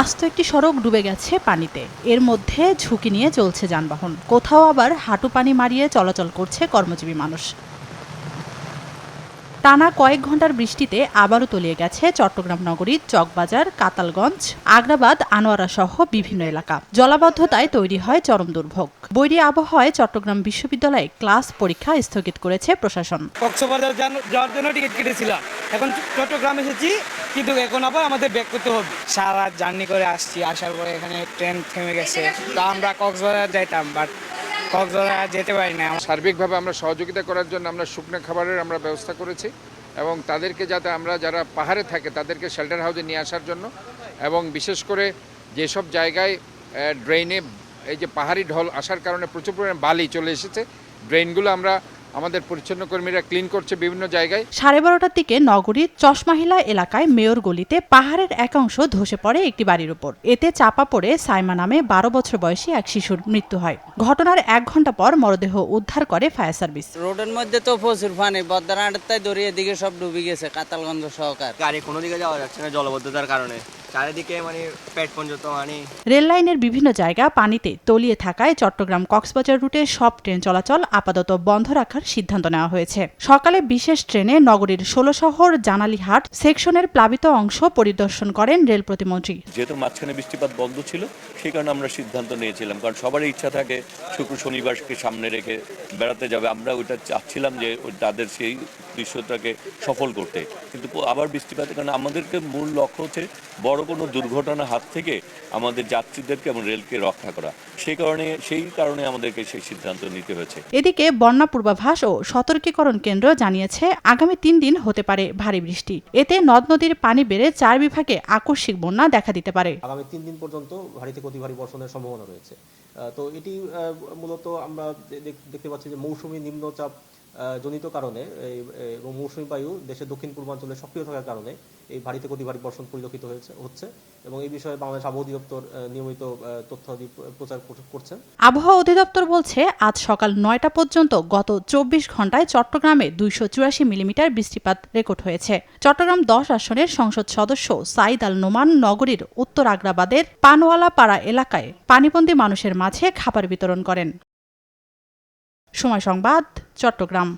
আস্ত একটি সড়ক ডুবে গেছে পানিতে। এর মধ্যে ঝুঁকি নিয়ে চলছে যানবাহন, কোথাও আবার হাঁটু পানি মারিয়ে চলাচল করছে কর্মজীবী মানুষ। টানা কয়েক ঘন্টার বৃষ্টিতে আবারও তলিয়ে গেছে চট্টগ্রাম নগরীর চকবাজার, কাতালগঞ্জ, আগ্রাবাদ, আনোয়ারা সহ বিভিন্ন এলাকা। জলাবদ্ধতায় তৈরি হয় চরম দুর্ভোগ। বৈরী আবহাওয়ায় চট্টগ্রাম বিশ্ববিদ্যালয়ে ক্লাস পরীক্ষা স্থগিত করেছে প্রশাসন। কক্সবাজার যাওয়ার জন্য টিকিট কেটেছিলাম, এখন চট্টগ্রাম এসেছি, কিন্তু এখন আবার আমাদের ব্যাক করতে হবে। সারা জার্নি করে আসছি, আসার পরে এখানে ট্রেন থেমে গেছে। তো আমরা কক্সবাজার যাইতাম, বাট কক্সবাজার যেতে পারি না। সার্বিকভাবে আমরা সহযোগিতা করার জন্য আমরা শুকনো খাবারের আমরা ব্যবস্থা করেছি এবং তাদেরকে যাতে আমরা যারা পাহাড়ে থাকে তাদেরকে শেল্টার হাউসে নিয়ে আসার জন্য, এবং বিশেষ করে যেসব জায়গায় ড্রেনে এই যে পাহাড়ি ঢল আসার কারণে প্রচুর পরিমাণে বালি চলে এসেছে, ড্রেনগুলো আমরা আমাদের পরিচ্ছন্ন কর্মীরা ক্লিন করছে বিভিন্ন জায়গায়। 12:30টার দিকে নগরীর চশমাহিলা এলাকায় মেয়র গলিতে পাহাড়ের এক অংশ ধসে পড়ে একটি বাড়ির উপর। এতে চাপা পড়ে সাইমা নামে 12 বছর বয়সী এক শিশুর মৃত্যু হয়। ঘটনার 1 ঘন্টা পর মরদেহ উদ্ধার করে ফায়ার সার্ভিস। রোডের মধ্যে তো প্রচুর পানি, বদ্রাটাই দড়িয়ে দিকে সব ডুবে গেছে, কাতালগঞ্জ সহকার। গাড়ি কোনো দিকে যাওয়া যাচ্ছে না জলবদ্ধতার কারণে, চারিদিকে পেট পর্যন্ত পানি। রেল লাইনের বিভিন্ন জায়গা পানিতে তলিয়ে থাকায় চট্টগ্রাম কক্সবাজার রুটে সব ট্রেন চলাচল আপাতত বন্ধ রাখার সিদ্ধান্ত নেওয়া হয়েছে। সকালে বিশেষ ট্রেনে নগরীর 16 শহর জানালিহাট সেকশনের প্লাবিত অংশ পরিদর্শন করেন রেল প্রতিমন্ত্রী। যেহেতু মাঝখানে বৃষ্টিপাত বন্ধ ছিল, সেই কারণে আমরা সিদ্ধান্ত নিয়েছিলাম, কারণ সবারই ইচ্ছা থাকে শুক্র শনিবারকে সামনে রেখে বেড়াতে যাবে। আমরা ওইটা চাচ্ছিলাম যে তাদের সেই দৃশ্যটাকে সফল করতে, কিন্তু আবার বৃষ্টিপাতের কারণে আমাদেরকে মূল লক্ষ্য হচ্ছে বড় কোনো দুর্ঘটনার হাত থেকে আমাদের যাত্রীদেরকে এবং রেলকে রক্ষা করা। সেই কারণে আমাদেরকে সেই সিদ্ধান্ত নিতে হয়েছে। এদিকে বন্যা পূর্বাভাস ও সতর্কীকরণ কেন্দ্র জানিয়েছে আগামী 3 দিন হতে পারে ভারী বৃষ্টি। এতে নদ নদীর পানি বেড়ে 4 বিভাগে আকস্মিক বন্যা দেখা দিতে পারে। আগামী 3 দিন পর্যন্ত ভারী থেকে অতি ভারী বর্ষণের সম্ভাবনা রয়েছে। তো এটি মূলত আমরা দেখতে পাচ্ছি যে মৌসুমী নিম্নচাপ জনিত কারণে এবং মৌসুমী বায়ু দেশের দক্ষিণ পূর্বাঞ্চলে সক্রিয় থাকার কারণে এই ভারী থেকে অতি ভারী বর্ষণ পরিলক্ষিত হচ্ছে এবং এই বিষয়ে বাংলাদেশ আবহাওয়া অধিদপ্তর নিয়মিত তথ্যাদি প্রচার করছে। আবহাওয়া অধিদপ্তর বলছে আজ সকাল 9টা পর্যন্ত গত 24 ঘন্টায় চট্টগ্রামে 284 মিলিমিটার বৃষ্টিপাত রেকর্ড হয়েছে। চট্টগ্রাম 10 আসনের সংসদ সদস্য সাইদ আল নোমান নগরীর উত্তর আগ্রাবাদের পানওয়ালা পাড়া এলাকায় পানিবন্দী মানুষের মাঝে খাবার বিতরণ করেন। সময় সংবাদ, চট্টগ্রাম।